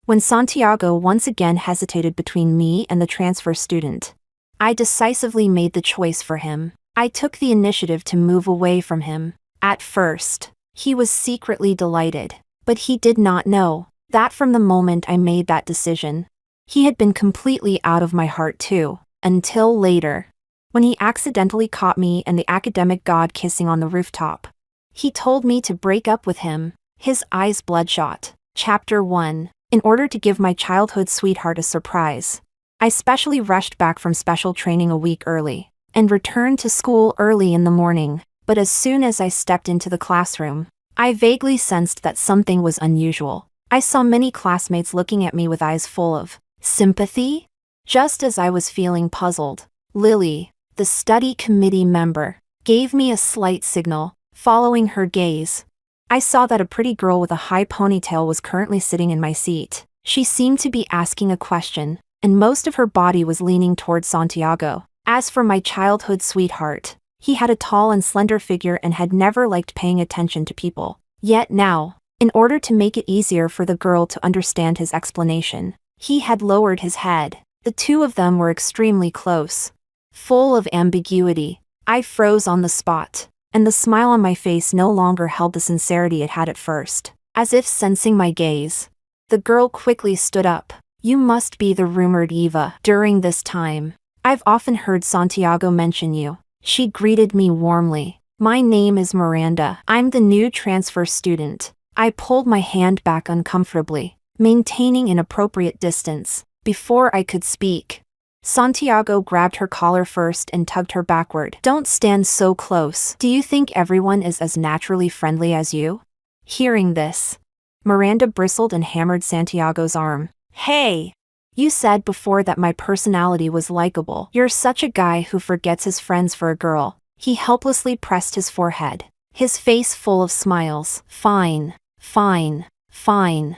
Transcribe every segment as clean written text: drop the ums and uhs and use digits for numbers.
when Santiago once again hesitated between me and the transfer student. I decisively made the choice for him. I took the initiative to move away from him. At first, he was secretly delighted, but he did not know that from the moment I made that decision, he had been completely out of my heart too, until later, when he accidentally caught me and the academic god kissing on the rooftop. He told me to break up with him, his eyes bloodshot. Chapter 1. In order to give my childhood sweetheart a surprise, I specially rushed back from special training a week early, and returned to school early in the morning. But as soon as I stepped into the classroom, I vaguely sensed that something was unusual. I saw many classmates looking at me with eyes full of sympathy. Just as I was feeling puzzled, Lily, the study committee member, gave me a slight signal. Following her gaze, I saw that a pretty girl with a high ponytail was currently sitting in my seat. She seemed to be asking a question, and most of her body was leaning towards Santiago. As for my childhood sweetheart, he had a tall and slender figure and had never liked paying attention to people. Yet now, in order to make it easier for the girl to understand his explanation, he had lowered his head. The two of them were extremely close. Full of ambiguity, I froze on the spot, and the smile on my face no longer held the sincerity it had at first. As if sensing my gaze, the girl quickly stood up. You must be the rumored Eva. During this time, I've often heard Santiago mention you. She greeted me warmly. My name is Miranda. I'm the new transfer student. I pulled my hand back uncomfortably, maintaining an appropriate distance. Before I could speak, Santiago grabbed her collar first and tugged her backward. Don't stand so close. Do you think everyone is as naturally friendly as you? Hearing this, Miranda bristled and hammered Santiago's arm. Hey! You said before that my personality was likable. You're such a guy who forgets his friends for a girl. He helplessly pressed his forehead, his face full of smiles. Fine.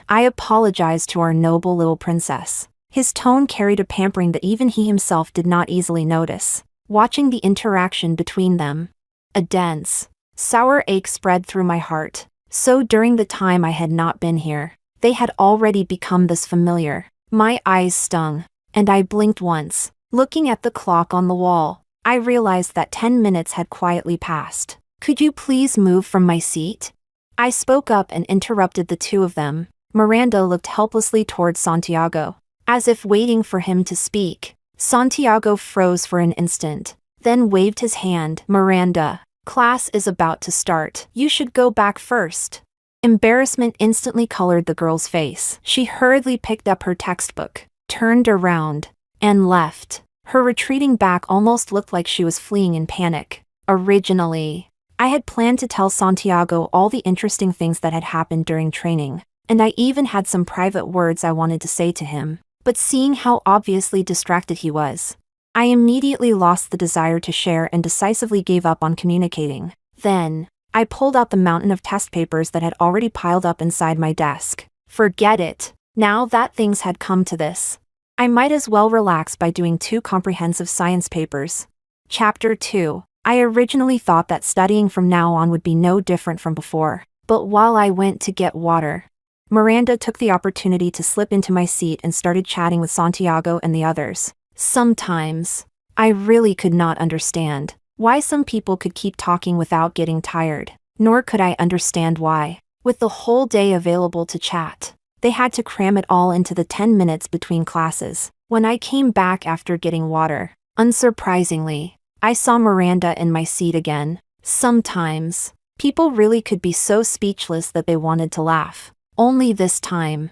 I apologize to our noble little princess. His tone carried a pampering that even he himself did not easily notice. Watching the interaction between them, a dense, sour ache spread through my heart. So during the time I had not been here, they had already become this familiar. My eyes stung, and I blinked once. Looking at the clock on the wall, I realized that 10 minutes had quietly passed. Could you please move from my seat? I spoke up and interrupted the two of them. Miranda looked helplessly towards Santiago, as if waiting for him to speak. Santiago froze for an instant, then waved his hand. Miranda, class is about to start. You should go back first. Embarrassment instantly colored the girl's face. She hurriedly picked up her textbook, turned around, and left. Her retreating back almost looked like she was fleeing in panic. Originally, I had planned to tell Santiago all the interesting things that had happened during training, and I even had some private words I wanted to say to him. But seeing how obviously distracted he was, I immediately lost the desire to share and decisively gave up on communicating. Then, I pulled out the mountain of test papers that had already piled up inside my desk. Forget it. Now that things had come to this, I might as well relax by doing 2 comprehensive science papers. Chapter 2. I originally thought that studying from now on would be no different from before. But while I went to get water, Miranda took the opportunity to slip into my seat and started chatting with Santiago and the others. Sometimes, I really could not understand why some people could keep talking without getting tired, nor could I understand why, with the whole day available to chat, they had to cram it all into the 10 minutes between classes. When I came back after getting water, unsurprisingly, I saw Miranda in my seat again. Sometimes, people really could be so speechless that they wanted to laugh. Only this time,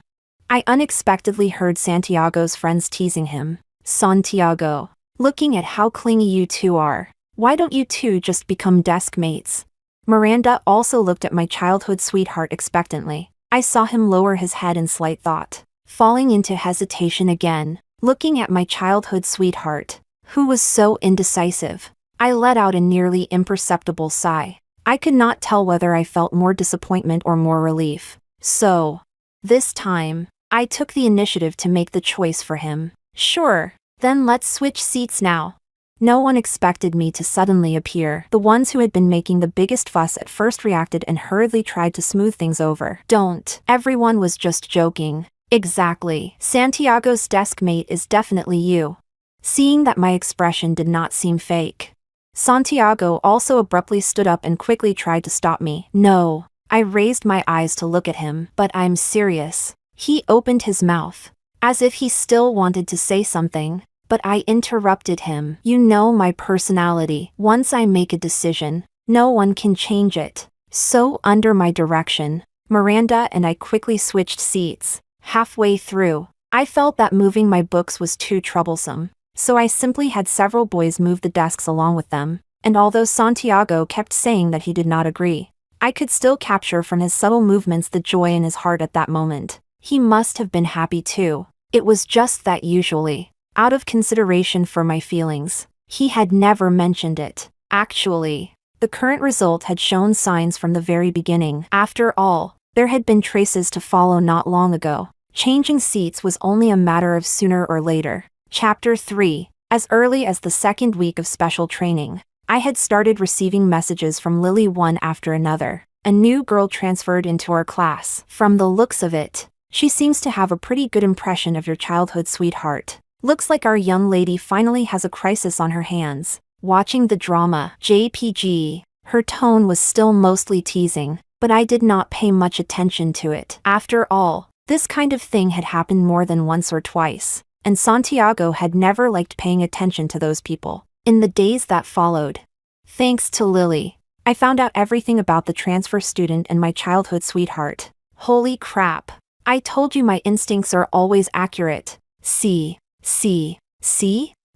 I unexpectedly heard Santiago's friends teasing him. Santiago, looking at how clingy you two are, why don't you two just become desk mates? Miranda also looked at my childhood sweetheart expectantly. I saw him lower his head in slight thought, falling into hesitation again. Looking at my childhood sweetheart, who was so indecisive, I let out a nearly imperceptible sigh. I could not tell whether I felt more disappointment or more relief. So, this time, I took the initiative to make the choice for him. Sure, then let's switch seats now. No one expected me to suddenly appear. The ones who had been making the biggest fuss at first reacted and hurriedly tried to smooth things over. Don't. Everyone was just joking. Exactly. Santiago's desk mate is definitely you. Seeing that my expression did not seem fake, Santiago also abruptly stood up and quickly tried to stop me. No. I raised my eyes to look at him. But I'm serious. He opened his mouth, as if he still wanted to say something, but I interrupted him. You know my personality. Once I make a decision, no one can change it. So under my direction, Miranda and I quickly switched seats. Halfway through, I felt that moving my books was too troublesome, so I simply had several boys move the desks along with them, and although Santiago kept saying that he did not agree, I could still capture from his subtle movements the joy in his heart at that moment. He must have been happy too. It was just that usually, out of consideration for my feelings, he had never mentioned it. Actually, the current result had shown signs from the very beginning. After all, there had been traces to follow not long ago. Changing seats was only a matter of sooner or later. Chapter 3. As early as the second week of special training, I had started receiving messages from Lily one after another. A new girl transferred into our class. From the looks of it, she seems to have a pretty good impression of your childhood sweetheart. Looks like our young lady finally has a crisis on her hands. Watching the drama, JPG, her tone was still mostly teasing, but I did not pay much attention to it. After all, this kind of thing had happened more than once or twice, and Santiago had never liked paying attention to those people. In the days that followed, thanks to Lily, I found out everything about the transfer student and my childhood sweetheart. Holy crap. I told you my instincts are always accurate. See?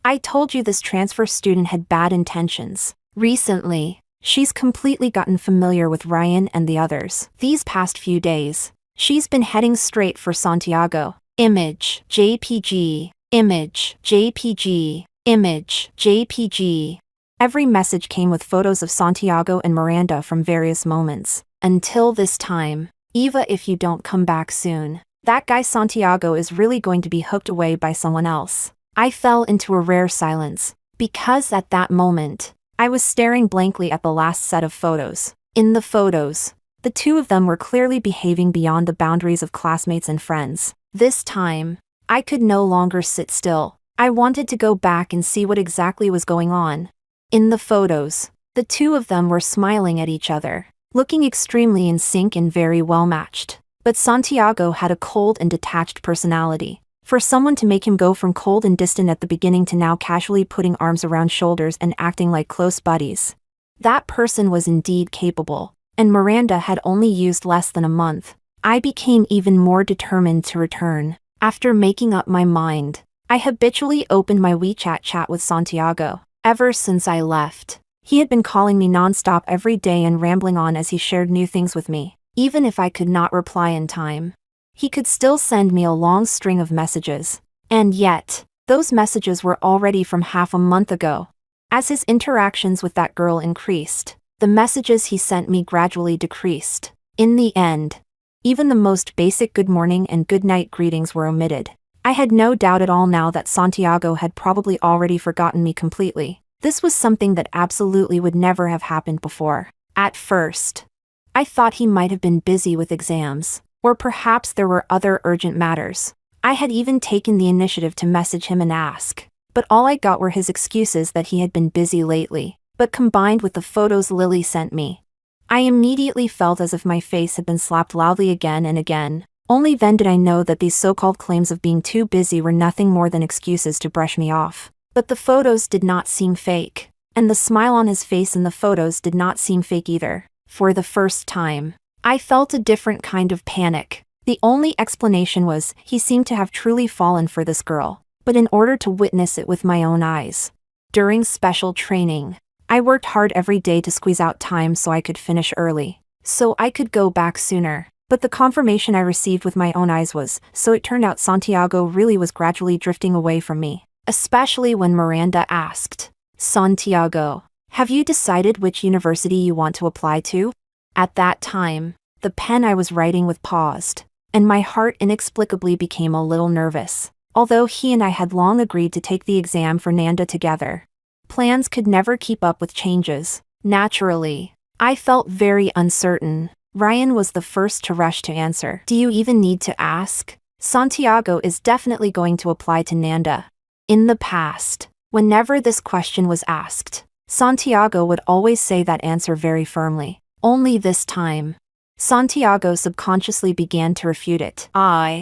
I told you this transfer student had bad intentions. Recently, she's completely gotten familiar with Ryan and the others. These past few days, she's been heading straight for Santiago. Image, JPG, image, JPG, image, JPG. Every message came with photos of Santiago and Miranda from various moments. Until this time, Eva, if you don't come back soon, that guy Santiago is really going to be hooked away by someone else. I fell into a rare silence, because at that moment, I was staring blankly at the last set of photos. In the photos, the two of them were clearly behaving beyond the boundaries of classmates and friends. This time, I could no longer sit still. I wanted to go back and see what exactly was going on. In the photos, the two of them were smiling at each other, looking extremely in sync and very well matched. But Santiago had a cold and detached personality. For someone to make him go from cold and distant at the beginning to now casually putting arms around shoulders and acting like close buddies, that person was indeed capable. And Miranda had only used less than a month. I became even more determined to return. After making up my mind, I habitually opened my WeChat chat with Santiago. Ever since I left, he had been calling me nonstop every day and rambling on as he shared new things with me. Even if I could not reply in time, he could still send me a long string of messages. And yet, those messages were already from half a month ago. As his interactions with that girl increased, the messages he sent me gradually decreased. In the end, even the most basic good morning and good night greetings were omitted. I had no doubt at all now that Santiago had probably already forgotten me completely. This was something that absolutely would never have happened before. At first, I thought he might have been busy with exams, or perhaps there were other urgent matters. I had even taken the initiative to message him and ask, but all I got were his excuses that he had been busy lately. But combined with the photos Lily sent me, I immediately felt as if my face had been slapped loudly again and again. Only then did I know that these so-called claims of being too busy were nothing more than excuses to brush me off. But the photos did not seem fake, and the smile on his face in the photos did not seem fake either. For the first time, I felt a different kind of panic. The only explanation was he seemed to have truly fallen for this girl, but in order to witness it with my own eyes. During special training, I worked hard every day to squeeze out time so I could finish early, so I could go back sooner. But the confirmation I received with my own eyes was, so it turned out Santiago really was gradually drifting away from me. Especially when Miranda asked, "Santiago, have you decided which university you want to apply to?" At that time, the pen I was writing with paused, and my heart inexplicably became a little nervous. Although he and I had long agreed to take the exam for Nanda together, plans could never keep up with changes. Naturally, I felt very uncertain. Ryan was the first to rush to answer. "Do you even need to ask?" Santiago is definitely going to apply to Nanda. In the past, whenever this question was asked, Santiago would always say that answer very firmly. Only this time, Santiago subconsciously began to refute it.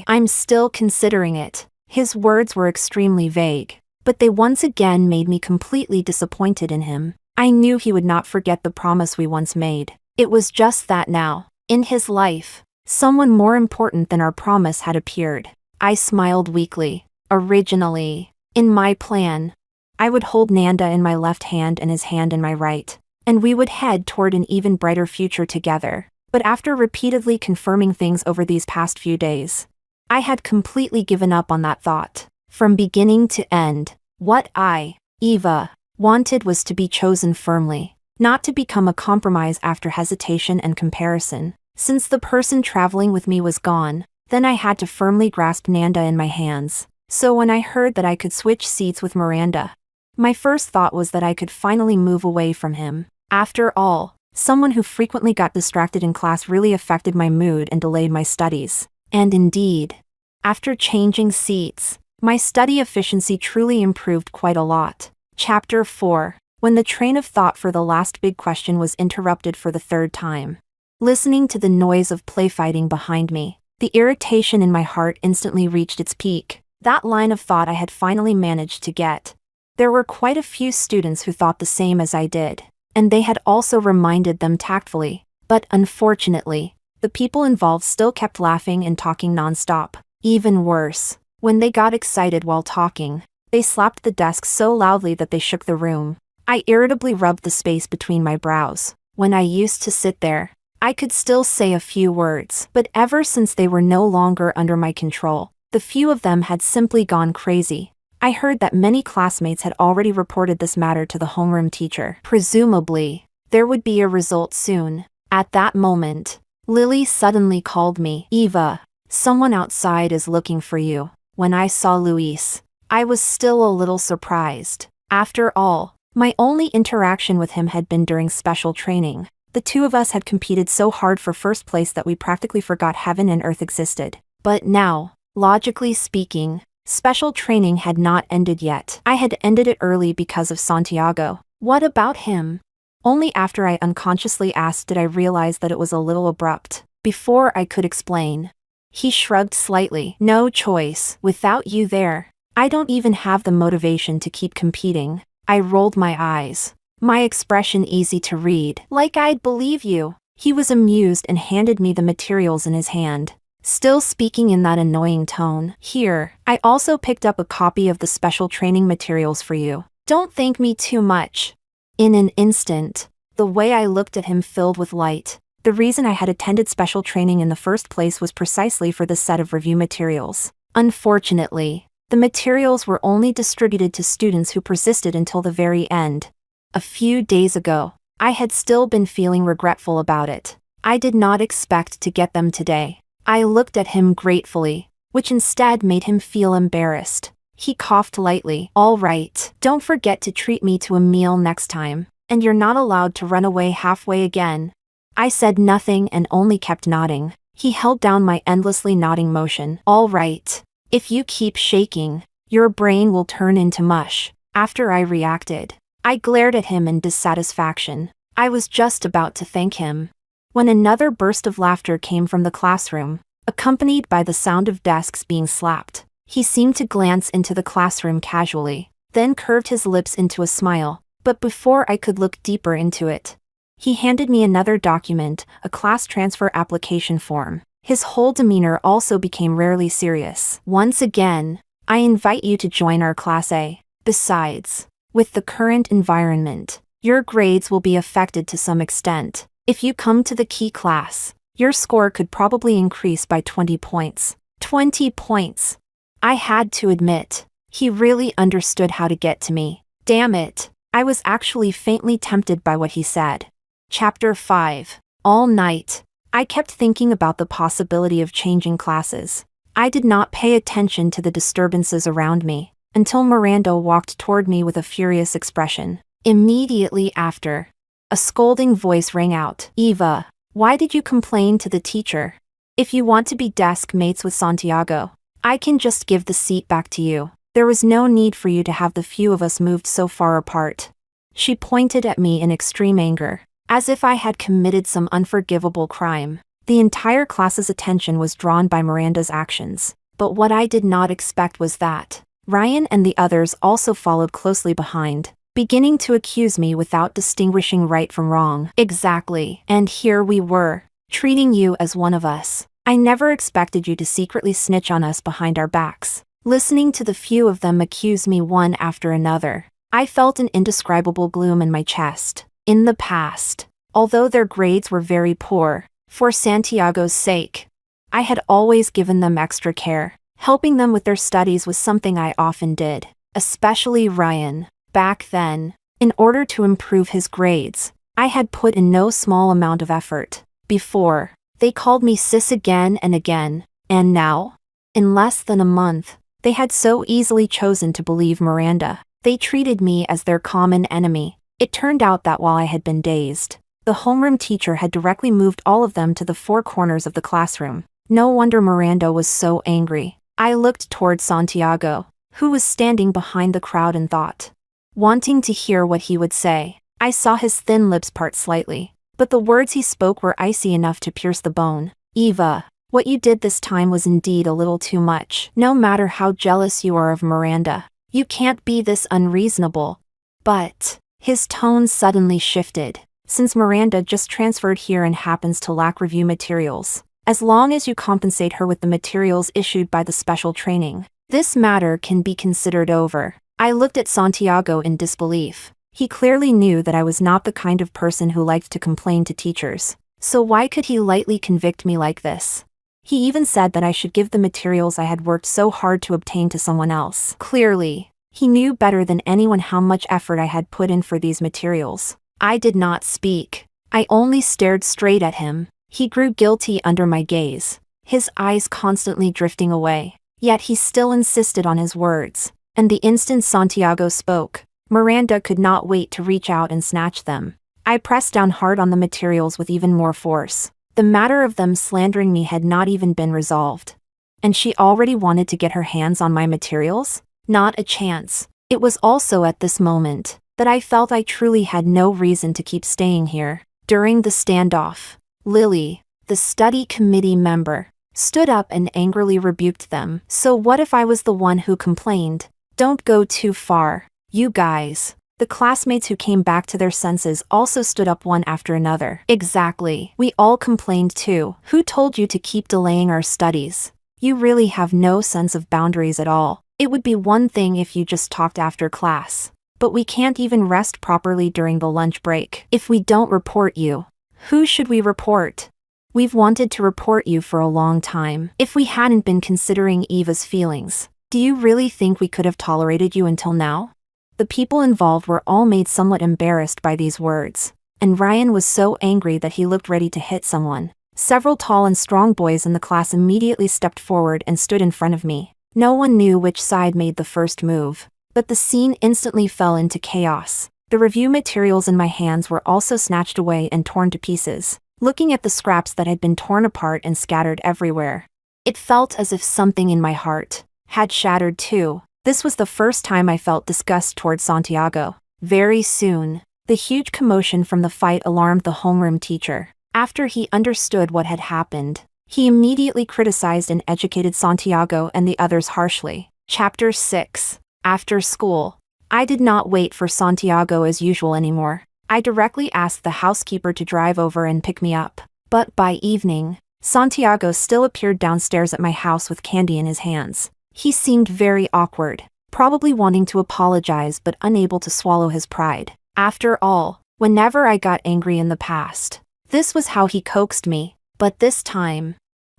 I'm still considering it. His words were extremely vague, but they once again made me completely disappointed in him. I knew he would not forget the promise we once made. It was just that now, in his life, someone more important than our promise had appeared. I smiled weakly. Originally, in my plan, I would hold Nanda in my left hand and his hand in my right, and we would head toward an even brighter future together. But after repeatedly confirming things over these past few days, I had completely given up on that thought. From beginning to end, what I, Eva, wanted was to be chosen firmly, not to become a compromise after hesitation and comparison. Since the person traveling with me was gone, then I had to firmly grasp Nanda in my hands. So when I heard that I could switch seats with Miranda, my first thought was that I could finally move away from him. After all, someone who frequently got distracted in class really affected my mood and delayed my studies. And indeed, after changing seats, my study efficiency truly improved quite a lot. Chapter 4. When the train of thought for the last big question was interrupted for the third time. Listening to the noise of play fighting behind me, the irritation in my heart instantly reached its peak. That line of thought I had finally managed to get. There were quite a few students who thought the same as I did, and they had also reminded them tactfully. But unfortunately, the people involved still kept laughing and talking nonstop. Even worse, when they got excited while talking, they slapped the desk so loudly that they shook the room. I irritably rubbed the space between my brows. When I used to sit there, I could still say a few words, but ever since they were no longer under my control, the few of them had simply gone crazy. I heard that many classmates had already reported this matter to the homeroom teacher. Presumably, there would be a result soon. At that moment, Lily suddenly called me. Eva, someone outside is looking for you. When I saw Luis, I was still a little surprised. After all, my only interaction with him had been during special training. The two of us had competed so hard for first place that we practically forgot heaven and earth existed. But now, logically speaking, special training had not ended yet. I had ended it early because of Santiago. What about him? Only after I unconsciously asked did I realize that it was a little abrupt. Before I could explain, he shrugged slightly. No choice. Without you there, I don't even have the motivation to keep competing. I rolled my eyes, my expression easy to read. Like I'd believe you. He was amused and handed me the materials in his hand, still speaking in that annoying tone. Here, I also picked up a copy of the special training materials for you. Don't thank me too much. In an instant, the way I looked at him filled with light. The reason I had attended special training in the first place was precisely for this set of review materials. Unfortunately, the materials were only distributed to students who persisted until the very end. A few days ago, I had still been feeling regretful about it. I did not expect to get them today. I looked at him gratefully, which instead made him feel embarrassed. He coughed lightly. All right, don't forget to treat me to a meal next time, and you're not allowed to run away halfway again. I said nothing and only kept nodding. He held down my endlessly nodding motion. All right. If you keep shaking, your brain will turn into mush. After I reacted, I glared at him in dissatisfaction. I was just about to thank him when another burst of laughter came from the classroom, accompanied by the sound of desks being slapped. He seemed to glance into the classroom casually, then curved his lips into a smile. But before I could look deeper into it, he handed me another document, a class transfer application form. His whole demeanor also became rarely serious. Once again, I invite you to join our Class A. Besides, with the current environment, your grades will be affected to some extent. If you come to the key class, your score could probably increase by 20 points. 20 points. I had to admit, he really understood how to get to me. Damn it, I was actually faintly tempted by what he said. Chapter 5. All night, I kept thinking about the possibility of changing classes. I did not pay attention to the disturbances around me until Miranda walked toward me with a furious expression. Immediately after, a scolding voice rang out. Eva, why did you complain to the teacher? If you want to be desk mates with Santiago, I can just give the seat back to you. There was no need for you to have the few of us moved so far apart. She pointed at me in extreme anger, as if I had committed some unforgivable crime. The entire class's attention was drawn by Miranda's actions, but what I did not expect was that Ryan and the others also followed closely behind, beginning to accuse me without distinguishing right from wrong. Exactly. And here we were, treating you as one of us. I never expected you to secretly snitch on us behind our backs. Listening to the few of them accuse me one after another, I felt an indescribable gloom in my chest. In the past, although their grades were very poor, for Santiago's sake, I had always given them extra care. Helping them with their studies was something I often did, especially Ryan. Back then, in order to improve his grades, I had put in no small amount of effort. Before, they called me sis again and again, and now, in less than a month, they had so easily chosen to believe Miranda. They treated me as their common enemy. It turned out that while I had been dazed, the homeroom teacher had directly moved all of them to the four corners of the classroom. No wonder Miranda was so angry. I looked toward Santiago, who was standing behind the crowd in thought, wanting to hear what he would say. I saw his thin lips part slightly, but the words he spoke were icy enough to pierce the bone. Eva, what you did this time was indeed a little too much. No matter how jealous you are of Miranda, you can't be this unreasonable. But his tone suddenly shifted. Since Miranda just transferred here and happens to lack review materials, as long as you compensate her with the materials issued by the special training, this matter can be considered over. I looked at Santiago in disbelief. He clearly knew that I was not the kind of person who liked to complain to teachers, so why could he lightly convict me like this? He even said that I should give the materials I had worked so hard to obtain to someone else. Clearly, he knew better than anyone how much effort I had put in for these materials. I did not speak. I only stared straight at him. He grew guilty under my gaze, his eyes constantly drifting away. Yet he still insisted on his words, and the instant Santiago spoke, Miranda could not wait to reach out and snatch them. I pressed down hard on the materials with even more force. The matter of them slandering me had not even been resolved. And she already wanted to get her hands on my materials? Not a chance. It was also at this moment that I felt I truly had no reason to keep staying here. During the standoff, Lily, the study committee member, stood up and angrily rebuked them. So what if I was the one who complained? Don't go too far, you guys. The classmates who came back to their senses also stood up one after another. Exactly. We all complained too. Who told you to keep delaying our studies? You really have no sense of boundaries at all. It would be one thing if you just talked after class, but we can't even rest properly during the lunch break. If we don't report you, who should we report? We've wanted to report you for a long time. If we hadn't been considering Eva's feelings, do you really think we could have tolerated you until now? The people involved were all made somewhat embarrassed by these words, and Ryan was so angry that he looked ready to hit someone. Several tall and strong boys in the class immediately stepped forward and stood in front of me. No one knew which side made the first move, but the scene instantly fell into chaos. The review materials in my hands were also snatched away and torn to pieces. Looking at the scraps that had been torn apart and scattered everywhere, it felt as if something in my heart had shattered too. This was the first time I felt disgust toward Santiago. Very soon, the huge commotion from the fight alarmed the homeroom teacher. After he understood what had happened, he immediately criticized and educated Santiago and the others harshly. Chapter 6. After school. I did not wait for Santiago as usual anymore. I directly asked the housekeeper to drive over and pick me up. But by evening, Santiago still appeared downstairs at my house with candy in his hands. He seemed very awkward, probably wanting to apologize but unable to swallow his pride. After all, whenever I got angry in the past, this was how he coaxed me. But this time,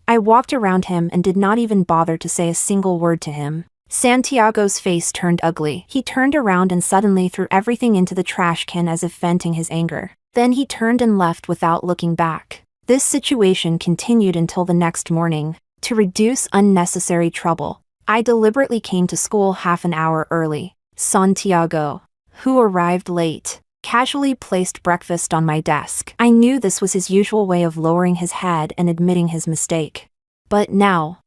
I walked around him and did not even bother to say a single word to him. Santiago's face turned ugly. He turned around and suddenly threw everything into the trash can as if venting his anger. Then he turned and left without looking back. This situation continued until the next morning. To reduce unnecessary trouble, I deliberately came to school half an hour early. Santiago, who arrived late, casually placed breakfast on my desk. I knew this was his usual way of lowering his head and admitting his mistake. But now,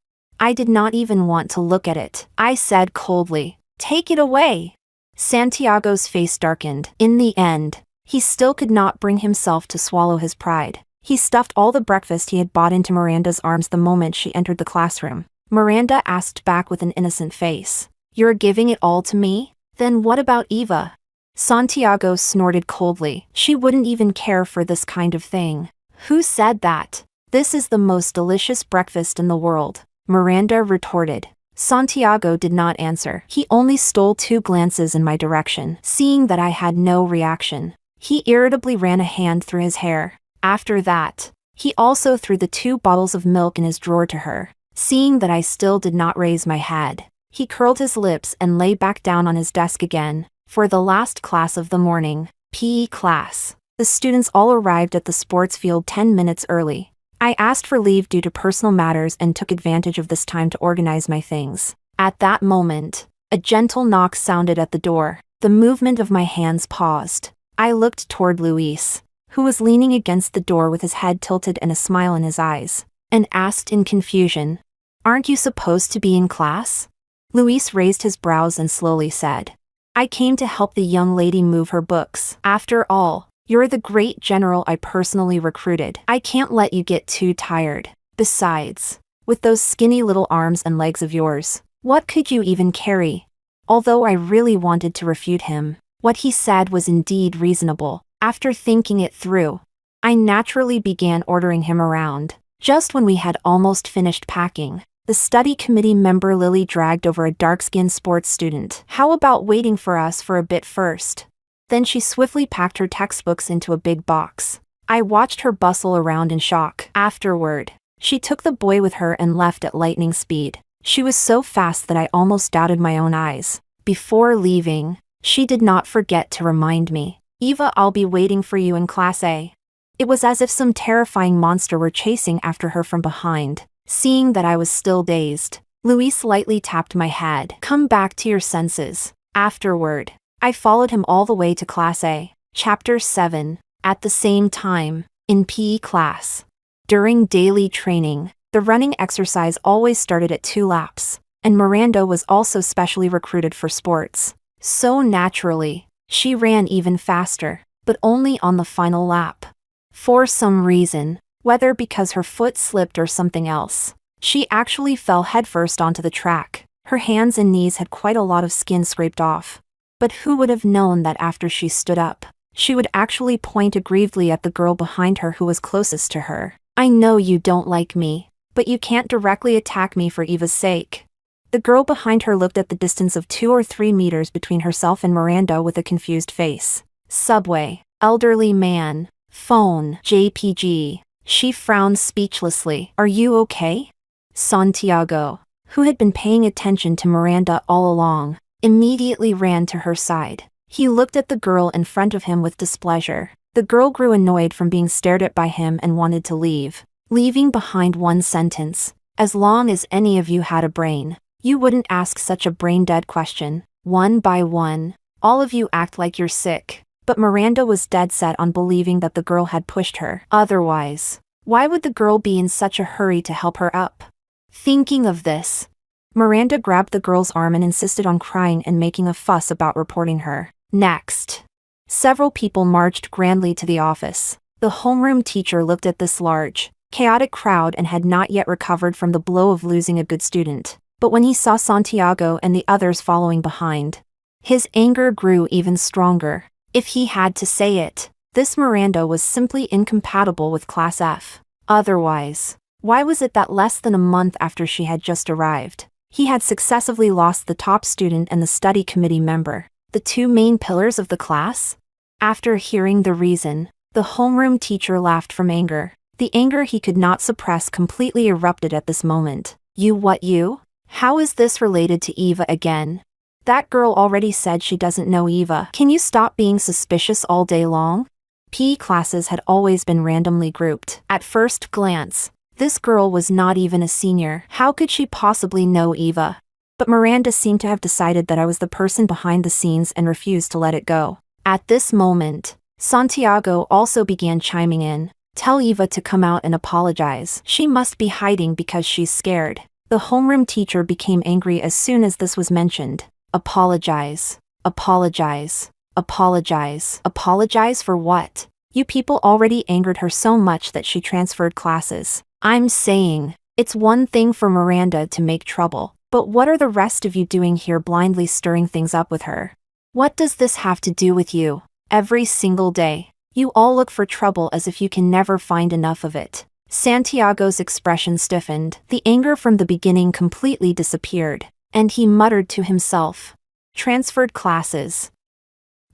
I did not even want to look at it. I said coldly, "Take it away." Santiago's face darkened. In the end, he still could not bring himself to swallow his pride. He stuffed all the breakfast he had bought into Miranda's arms the moment she entered the classroom. Miranda asked back with an innocent face, "You're giving it all to me? Then what about Eva?" Santiago snorted coldly. "She wouldn't even care for this kind of thing." "Who said that? This is the most delicious breakfast in the world," Miranda retorted. Santiago did not answer. He only stole 2 glances in my direction. Seeing that I had no reaction, he irritably ran a hand through his hair. After that, he also threw the 2 bottles of milk in his drawer to her. Seeing that I still did not raise my head, he curled his lips and lay back down on his desk again. For the last class of the morning, PE class, the students all arrived at the sports field 10 minutes early. I asked for leave due to personal matters and took advantage of this time to organize my things. At that moment, a gentle knock sounded at the door. The movement of my hands paused. I looked toward Luis, who was leaning against the door with his head tilted and a smile in his eyes, and asked in confusion, "Aren't you supposed to be in class?" Luis raised his brows and slowly said, "I came to help the young lady move her books. After all, you're the great general I personally recruited. I can't let you get too tired. Besides, with those skinny little arms and legs of yours, what could you even carry?" Although I really wanted to refute him, what he said was indeed reasonable. After thinking it through, I naturally began ordering him around. Just when we had almost finished packing, the study committee member Lily dragged over a dark-skinned sports student. "How about waiting for us for a bit first?" Then she swiftly packed her textbooks into a big box. I watched her bustle around in shock. Afterward, she took the boy with her and left at lightning speed. She was so fast that I almost doubted my own eyes. Before leaving, she did not forget to remind me, "Eva, I'll be waiting for you in Class A." It was as if some terrifying monster were chasing after her from behind. Seeing that I was still dazed, Luis lightly tapped my head. "Come back to your senses." Afterward, I followed him all the way to Class A. Chapter 7. At the same time, in PE class. During daily training, the running exercise always started at 2 laps, and Miranda was also specially recruited for sports. So naturally, she ran even faster, but only on the final lap. For some reason, whether because her foot slipped or something else, she actually fell headfirst onto the track. Her hands and knees had quite a lot of skin scraped off. But who would have known that after she stood up, she would actually point aggrievedly at the girl behind her who was closest to her. "I know you don't like me, but you can't directly attack me for Eva's sake." The girl behind her looked at the distance of 2 or 3 meters between herself and Miranda with a confused face. Subway, elderly man, phone, JPG. She frowned speechlessly. "Are you okay?" Santiago, who had been paying attention to Miranda all along, immediately ran to her side. He looked at the girl in front of him with displeasure. The girl grew annoyed from being stared at by him and wanted to leave, leaving behind one sentence, "As long as any of you had a brain, you wouldn't ask such a brain-dead question." One by one, all of you act like you're sick. But Miranda was dead set on believing that the girl had pushed her. Otherwise, why would the girl be in such a hurry to help her up? Thinking of this, Miranda grabbed the girl's arm and insisted on crying and making a fuss about reporting her. Next, several people marched grandly to the office. The homeroom teacher looked at this large, chaotic crowd and had not yet recovered from the blow of losing a good student. But when he saw Santiago and the others following behind, his anger grew even stronger. If he had to say it, this Miranda was simply incompatible with Class F. Otherwise, why was it that less than a month after she had just arrived, he had successively lost the top student and the study committee member, the 2 main pillars of the class? After hearing the reason, the homeroom teacher laughed from anger. The anger he could not suppress completely erupted at this moment. "You what you? How is this related to Eva again? That girl already said she doesn't know Eva. Can you stop being suspicious all day long?" PE classes had always been randomly grouped. At first glance, this girl was not even a senior. How could she possibly know Eva? But Miranda seemed to have decided that I was the person behind the scenes and refused to let it go. At this moment, Santiago also began chiming in. "Tell Eva to come out and apologize. She must be hiding because she's scared." The homeroom teacher became angry as soon as this was mentioned. Apologize. Apologize. Apologize. Apologize for what? You people already angered her so much that she transferred classes. I'm saying, it's one thing for Miranda to make trouble, but what are the rest of you doing here blindly stirring things up with her? What does this have to do with you? Every single day, you all look for trouble as if you can never find enough of it. Santiago's expression stiffened, the anger from the beginning completely disappeared, and he muttered to himself. Transferred classes.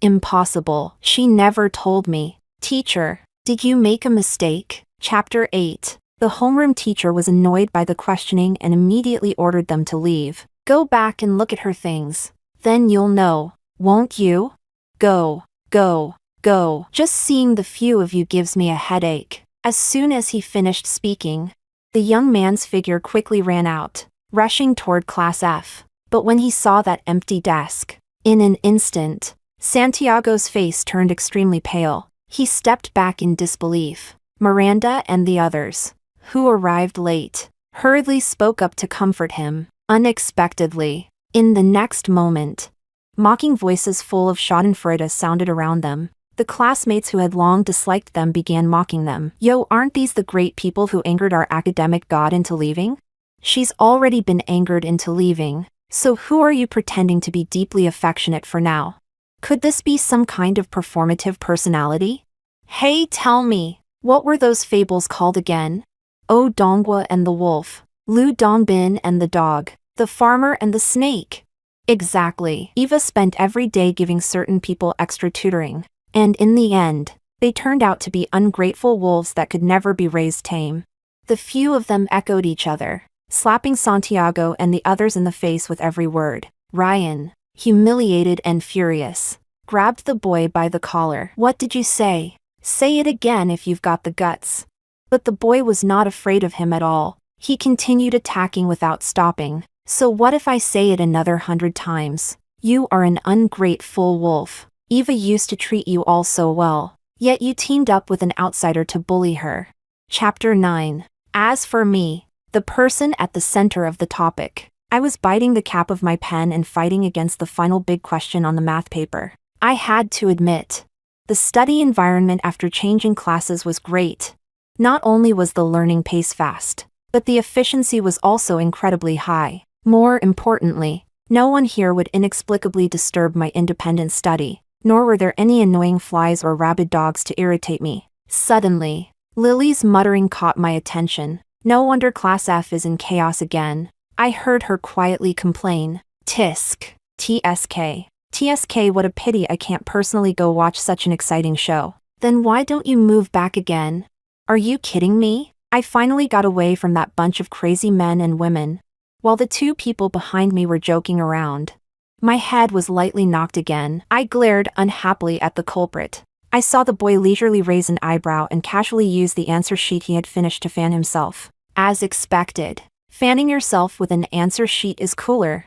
Impossible, she never told me. Teacher, did you make a mistake? Chapter 8. The homeroom teacher was annoyed by the questioning and immediately ordered them to leave. Go back and look at her things. Then you'll know, won't you? Go, go, go. Just seeing the few of you gives me a headache. As soon as he finished speaking, the young man's figure quickly ran out, rushing toward Class F. But when he saw that empty desk, in an instant, Santiago's face turned extremely pale. He stepped back in disbelief. Miranda and the others, who arrived late, hurriedly spoke up to comfort him. Unexpectedly, in the next moment, mocking voices full of schadenfreude sounded around them. The classmates who had long disliked them began mocking them. Yo, aren't these the great people who angered our academic god into leaving? She's already been angered into leaving, so who are you pretending to be deeply affectionate for now? Could this be some kind of performative personality? Hey, tell me, what were those fables called again? O Dongwa and the wolf, Lu Dongbin and the dog, the farmer and the snake. Exactly. Eva spent every day giving certain people extra tutoring, and in the end, they turned out to be ungrateful wolves that could never be raised tame. The few of them echoed each other, slapping Santiago and the others in the face with every word. Ryan, humiliated and furious, grabbed the boy by the collar. What did you say? Say it again if you've got the guts. But the boy was not afraid of him at all. He continued attacking without stopping. So what if I say it another 100 times? You are an ungrateful wolf. Eva used to treat you all so well, yet you teamed up with an outsider to bully her. Chapter 9. As for me, the person at the center of the topic, I was biting the cap of my pen and fighting against the final big question on the math paper. I had to admit, the study environment after changing classes was great. Not only was the learning pace fast, but the efficiency was also incredibly high. More importantly, no one here would inexplicably disturb my independent study, nor were there any annoying flies or rabid dogs to irritate me. Suddenly, Lily's muttering caught my attention. No wonder Class F is in chaos again. I heard her quietly complain. Tisk. TSK. TSK, what a pity I can't personally go watch such an exciting show. Then why don't you move back again? Are you kidding me? I finally got away from that bunch of crazy men and women, while the two people behind me were joking around. My head was lightly knocked again. I glared unhappily at the culprit. I saw the boy leisurely raise an eyebrow and casually use the answer sheet he had finished to fan himself. As expected, fanning yourself with an answer sheet is cooler.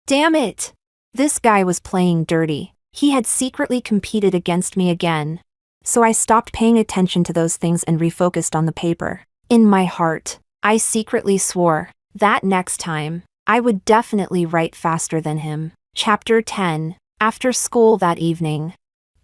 Damn it! This guy was playing dirty. He had secretly competed against me again. So I stopped paying attention to those things and refocused on the paper. In my heart, I secretly swore that next time, I would definitely write faster than him. Chapter 10. After school that evening,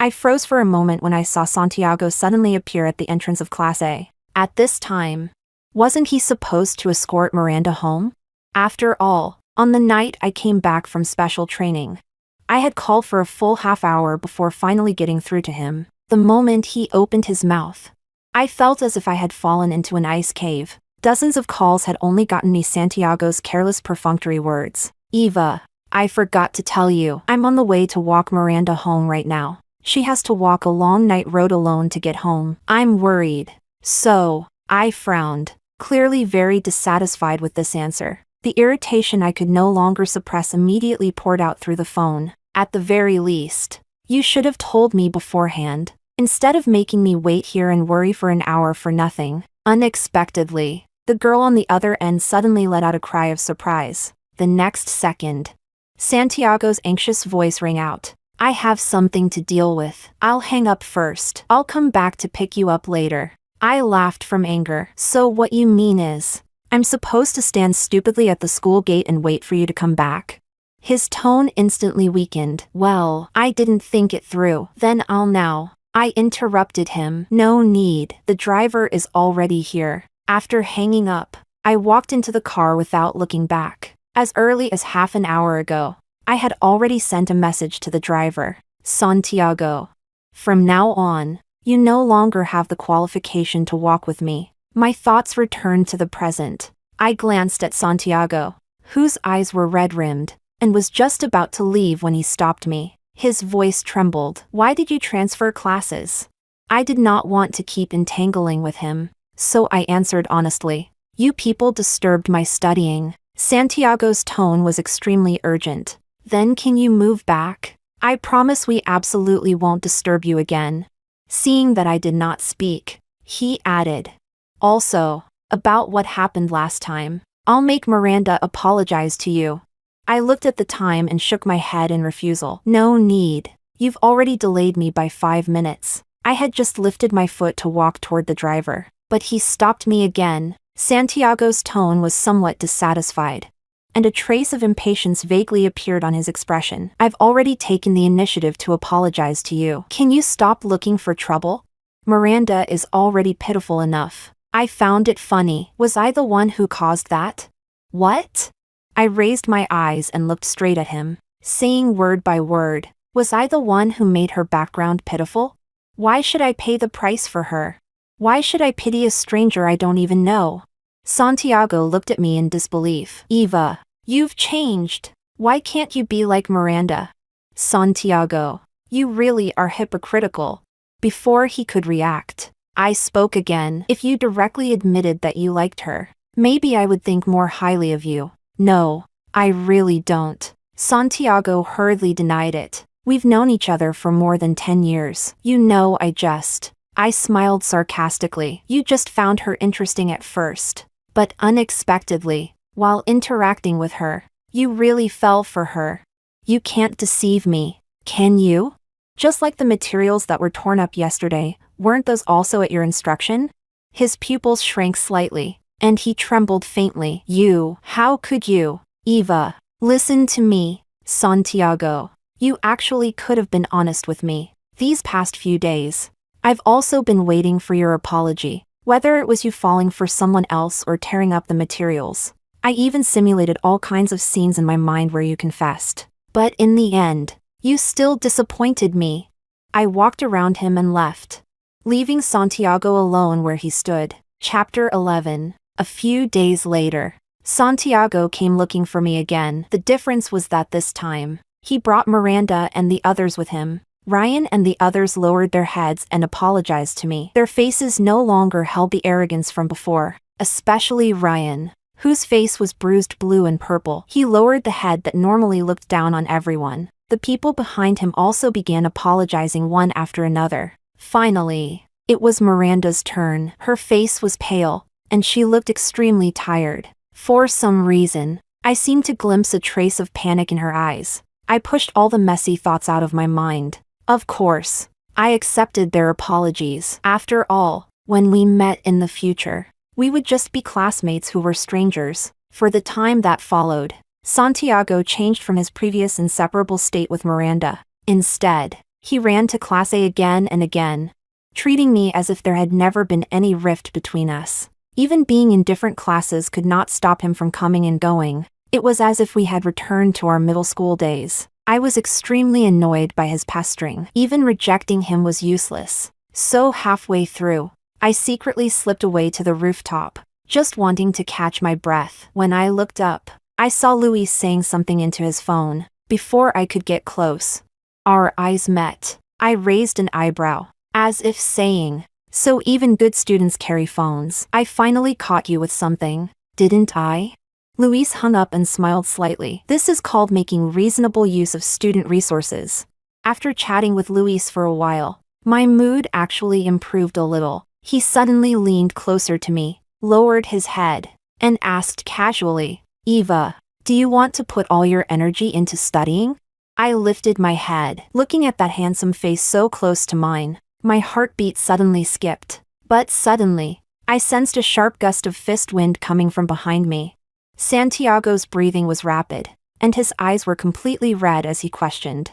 I froze for a moment when I saw Santiago suddenly appear at the entrance of Class A. At this time, wasn't he supposed to escort Miranda home? After all, on the night I came back from special training, I had called for a full half hour before finally getting through to him. The moment he opened his mouth, I felt as if I had fallen into an ice cave. Dozens of calls had only gotten me Santiago's careless perfunctory words. Eva, I forgot to tell you, I'm on the way to walk Miranda home right now. She has to walk a long night road alone to get home. I'm worried. So, I frowned, clearly very dissatisfied with this answer. The irritation I could no longer suppress immediately poured out through the phone. At the very least, you should have told me beforehand, instead of making me wait here and worry for an hour for nothing. Unexpectedly, the girl on the other end suddenly let out a cry of surprise. The next second, Santiago's anxious voice rang out. I have something to deal with. I'll hang up first. I'll come back to pick you up later. I laughed from anger. So what you mean is, I'm supposed to stand stupidly at the school gate and wait for you to come back? His tone instantly weakened. Well, I didn't think it through. Then I'll now. I interrupted him. No need. The driver is already here. After hanging up, I walked into the car without looking back. As early as half an hour ago, I had already sent a message to the driver. Santiago. From now on, you no longer have the qualification to walk with me. My thoughts returned to the present. I glanced at Santiago, whose eyes were red-rimmed, and was just about to leave when he stopped me. His voice trembled. Why did you transfer classes? I did not want to keep entangling with him, so I answered honestly. You people disturbed my studying. Santiago's tone was extremely urgent. Then can you move back? I promise we absolutely won't disturb you again. Seeing that I did not speak, he added. Also, about what happened last time, I'll make Miranda apologize to you. I looked at the time and shook my head in refusal. No need. You've already delayed me by 5 minutes. I had just lifted my foot to walk toward the driver, but he stopped me again. Santiago's tone was somewhat dissatisfied, and a trace of impatience vaguely appeared on his expression. I've already taken the initiative to apologize to you. Can you stop looking for trouble? Miranda is already pitiful enough. I found it funny. Was I the one who caused that? What? I raised my eyes and looked straight at him, saying word by word, was I the one who made her background pitiful? Why should I pay the price for her? Why should I pity a stranger I don't even know? Santiago looked at me in disbelief. Eva, you've changed. Why can't you be like Miranda? Santiago, you really are hypocritical. Before he could react, I spoke again. If you directly admitted that you liked her, maybe I would think more highly of you. No, I really don't. Santiago hurriedly denied it. We've known each other for more than 10 years. You know I smiled sarcastically. You just found her interesting at first. But unexpectedly, while interacting with her, you really fell for her. You can't deceive me, can you? Just like the materials that were torn up yesterday, weren't those also at your instruction? His pupils shrank slightly, and he trembled faintly. How could you? Eva, listen to me, Santiago. You actually could have been honest with me. These past few days, I've also been waiting for your apology, whether it was you falling for someone else or tearing up the materials. I even simulated all kinds of scenes in my mind where you confessed. But in the end, you still disappointed me. I walked around him and left, leaving Santiago alone where he stood. Chapter 11. A few days later, Santiago came looking for me again. The difference was that this time, he brought Miranda and the others with him. Ryan and the others lowered their heads and apologized to me. Their faces no longer held the arrogance from before, especially Ryan, whose face was bruised blue and purple. He lowered the head that normally looked down on everyone. The people behind him also began apologizing one after another. Finally, it was Miranda's turn. Her face was pale, and she looked extremely tired. For some reason, I seemed to glimpse a trace of panic in her eyes. I pushed all the messy thoughts out of my mind. Of course, I accepted their apologies. After all, when we met in the future, we would just be classmates who were strangers. For the time that followed, Santiago changed from his previous inseparable state with Miranda. Instead, he ran to Class A again and again, treating me as if there had never been any rift between us. Even being in different classes could not stop him from coming and going. It was as if we had returned to our middle school days. I was extremely annoyed by his pestering. Even rejecting him was useless. So halfway through, I secretly slipped away to the rooftop, just wanting to catch my breath. When I looked up, I saw Luis saying something into his phone. Before I could get close, our eyes met. I raised an eyebrow, as if saying, "So even good students carry phones." I finally caught you with something, didn't I? Luis hung up and smiled slightly. This is called making reasonable use of student resources. After chatting with Luis for a while, my mood actually improved a little. He suddenly leaned closer to me, lowered his head, and asked casually, "Eva, do you want to put all your energy into studying?" I lifted my head, looking at that handsome face so close to mine. My heartbeat suddenly skipped. But suddenly, I sensed a sharp gust of fist wind coming from behind me. Santiago's breathing was rapid, and his eyes were completely red as he questioned.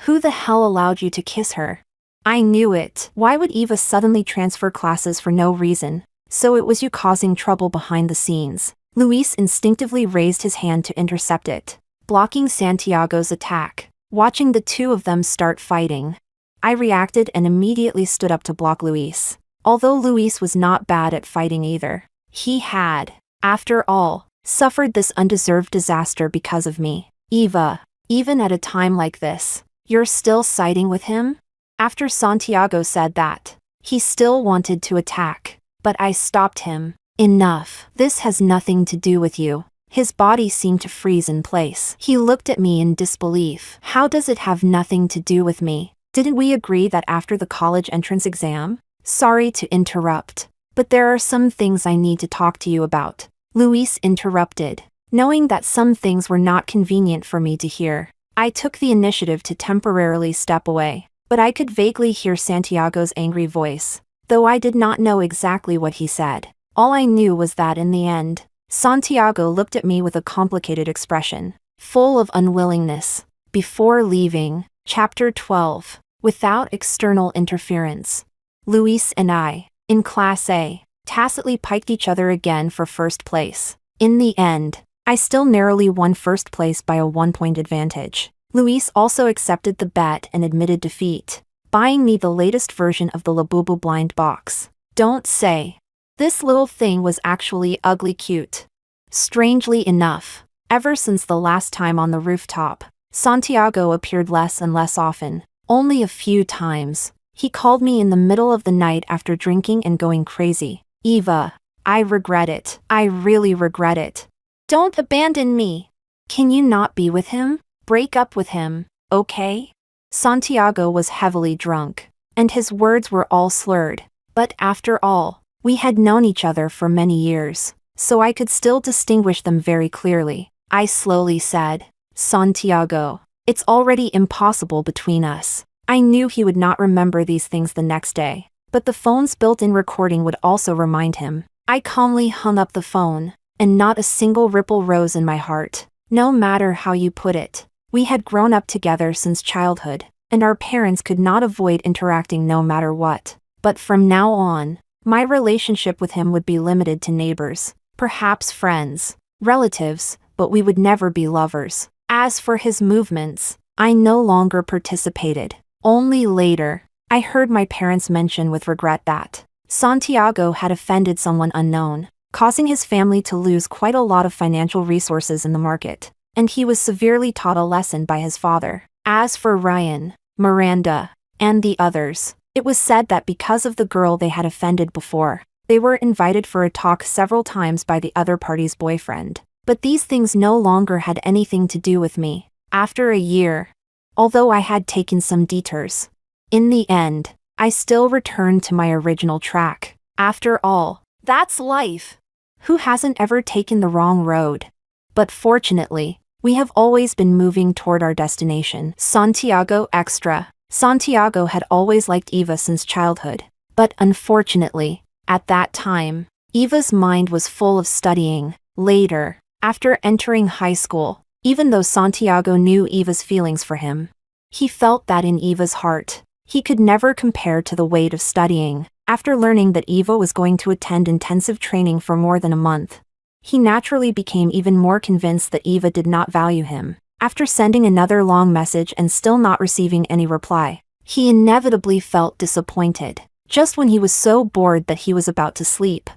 Who the hell allowed you to kiss her? I knew it. Why would Eva suddenly transfer classes for no reason? So it was you causing trouble behind the scenes. Luis instinctively raised his hand to intercept it, blocking Santiago's attack. Watching the two of them start fighting, I reacted and immediately stood up to block Luis. Although Luis was not bad at fighting either, he had, after all, suffered this undeserved disaster because of me. Eva, even at a time like this, you're still siding with him? After Santiago said that, he still wanted to attack, but I stopped him. Enough. This has nothing to do with you. His body seemed to freeze in place. He looked at me in disbelief. How does it have nothing to do with me? Didn't we agree that after the college entrance exam? Sorry to interrupt, but there are some things I need to talk to you about. Luis interrupted, knowing that some things were not convenient for me to hear. I took the initiative to temporarily step away, but I could vaguely hear Santiago's angry voice, though I did not know exactly what he said. All I knew was that in the end, Santiago looked at me with a complicated expression, full of unwillingness. Before leaving, Chapter 12, without external interference. Luis and I, in Class A, tacitly piked each other again for first place. In the end, I still narrowly won first place by a 1-point advantage. Luis also accepted the bet and admitted defeat, buying me the latest version of the Labubu blind box. Don't say. This little thing was actually ugly cute. Strangely enough, ever since the last time on the rooftop, Santiago appeared less and less often. Only a few times. He called me in the middle of the night after drinking and going crazy. Eva, I regret it. I really regret it. Don't abandon me. Can you not be with him? Break up with him, okay? Santiago was heavily drunk, and his words were all slurred. But after all, we had known each other for many years, so I could still distinguish them very clearly. I slowly said, Santiago, it's already impossible between us. I knew he would not remember these things the next day, but the phone's built-in recording would also remind him. I calmly hung up the phone, and not a single ripple rose in my heart. No matter how you put it, we had grown up together since childhood, and our parents could not avoid interacting no matter what. But from now on, my relationship with him would be limited to neighbors, perhaps friends, relatives, but we would never be lovers. As for his movements, I no longer participated. Only later, I heard my parents mention with regret that Santiago had offended someone unknown, causing his family to lose quite a lot of financial resources in the market, and he was severely taught a lesson by his father. As for Ryan, Miranda, and the others, it was said that because of the girl they had offended before, they were invited for a talk several times by the other party's boyfriend. But these things no longer had anything to do with me. After a year, although I had taken some detours, in the end, I still returned to my original track. After all, that's life. Who hasn't ever taken the wrong road? But fortunately, we have always been moving toward our destination. Santiago Extra. Santiago had always liked Eva since childhood, but unfortunately, at that time, Eva's mind was full of studying. Later, after entering high school, even though Santiago knew Eva's feelings for him, he felt that in Eva's heart, he could never compare to the weight of studying. After learning that Eva was going to attend intensive training for more than a month, he naturally became even more convinced that Eva did not value him. After sending another long message and still not receiving any reply, he inevitably felt disappointed. Just when he was so bored that he was about to sleep,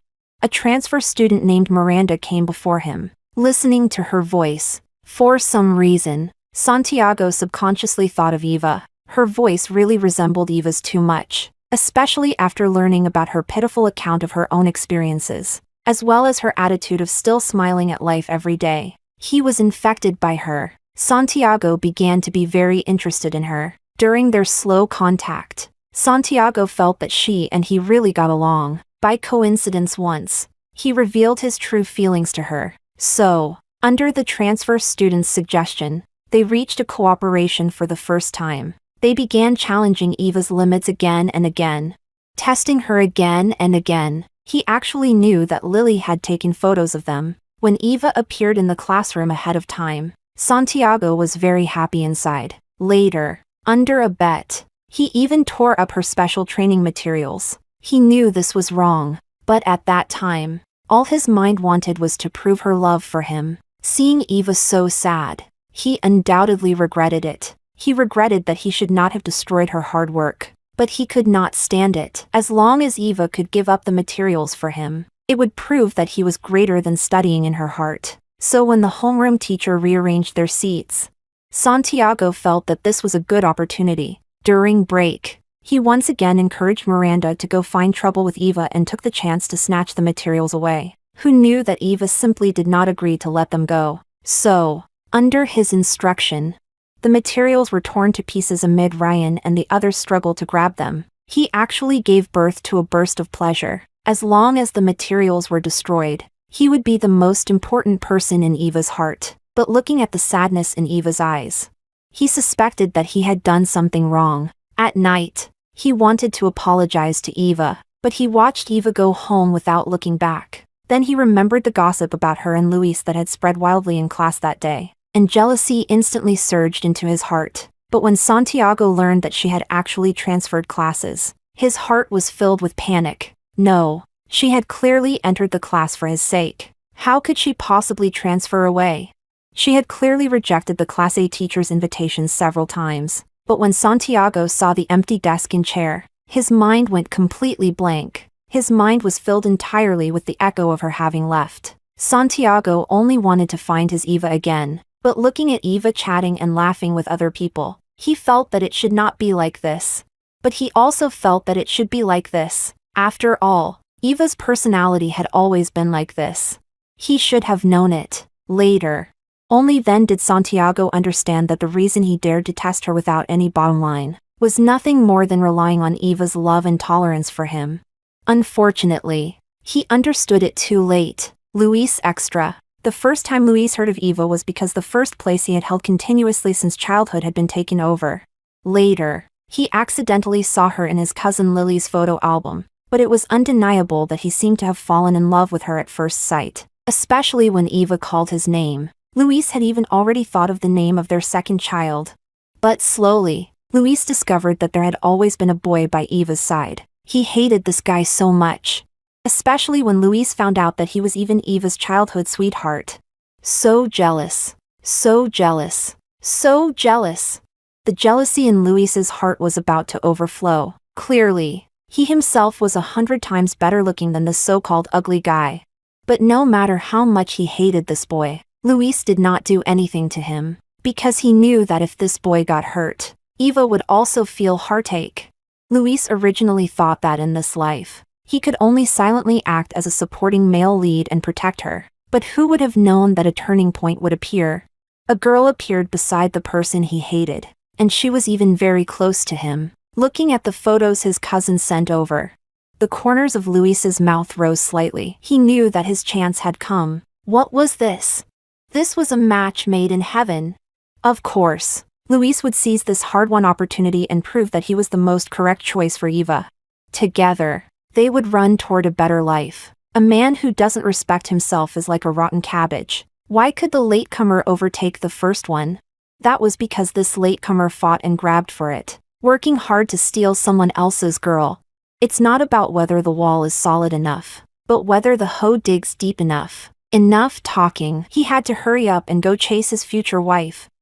a transfer student named Miranda came before him. Listening to her voice, for some reason, Santiago subconsciously thought of Eva. Her voice really resembled Eva's too much, especially after learning about her pitiful account of her own experiences, as well as her attitude of still smiling at life every day. He was infected by her. Santiago began to be very interested in her. During their slow contact, Santiago felt that she and he really got along. By coincidence once, he revealed his true feelings to her. So, under the transfer student's suggestion, they reached a cooperation for the first time. They began challenging Eva's limits again and again, testing her again and again. He actually knew that Lily had taken photos of them. When Eva appeared in the classroom ahead of time, Santiago was very happy inside. Later, under a bet, he even tore up her special training materials. He knew this was wrong, but at that time, all his mind wanted was to prove her love for him. Seeing Eva so sad, he undoubtedly regretted it. He regretted that he should not have destroyed her hard work. But he could not stand it. As long as Eva could give up the materials for him, it would prove that he was greater than studying in her heart. So when the homeroom teacher rearranged their seats, Santiago felt that this was a good opportunity. During break, he once again encouraged Miranda to go find trouble with Eva and took the chance to snatch the materials away. Who knew that Eva simply did not agree to let them go? So, under his instruction, the materials were torn to pieces amid Ryan and the others struggled to grab them. He actually gave birth to a burst of pleasure. As long as the materials were destroyed, he would be the most important person in Eva's heart. But looking at the sadness in Eva's eyes, he suspected that he had done something wrong. At night, he wanted to apologize to Eva, but he watched Eva go home without looking back. Then he remembered the gossip about her and Luis that had spread wildly in class that day, and jealousy instantly surged into his heart. But when Santiago learned that she had actually transferred classes, his heart was filled with panic. No, she had clearly entered the class for his sake. How could she possibly transfer away? She had clearly rejected the Class A teacher's invitations several times. But when Santiago saw the empty desk and chair, his mind went completely blank. His mind was filled entirely with the echo of her having left. Santiago only wanted to find his Eva again. But looking at Eva chatting and laughing with other people, he felt that it should not be like this. But he also felt that it should be like this. After all, Eva's personality had always been like this. He should have known it. Later, only then did Santiago understand that the reason he dared to test her without any bottom line was nothing more than relying on Eva's love and tolerance for him. Unfortunately, he understood it too late. Luis Extra. The first time Luis heard of Eva was because the first place he had held continuously since childhood had been taken over. Later, he accidentally saw her in his cousin Lily's photo album, but it was undeniable that he seemed to have fallen in love with her at first sight, especially when Eva called his name. Luis had even already thought of the name of their second child. But slowly, Luis discovered that there had always been a boy by Eva's side. He hated this guy so much. Especially when Luis found out that he was even Eva's childhood sweetheart. So jealous. So jealous. So jealous. The jealousy in Luis's heart was about to overflow. Clearly, he himself was 100 times better looking than this so-called ugly guy. But no matter how much he hated this boy, Luis did not do anything to him, because he knew that if this boy got hurt, Eva would also feel heartache. Luis originally thought that in this life, he could only silently act as a supporting male lead and protect her. But who would have known that a turning point would appear? A girl appeared beside the person he hated, and she was even very close to him. Looking at the photos his cousin sent over, the corners of Luis's mouth rose slightly. He knew that his chance had come. What was this? This was a match made in heaven. Of course, Luis would seize this hard-won opportunity and prove that he was the most correct choice for Eva. Together, they would run toward a better life. A man who doesn't respect himself is like a rotten cabbage. Why could the latecomer overtake the first one? That was because this latecomer fought and grabbed for it, working hard to steal someone else's girl. It's not about whether the wall is solid enough, but whether the hoe digs deep enough. Enough talking. He had to hurry up and go chase his future wife.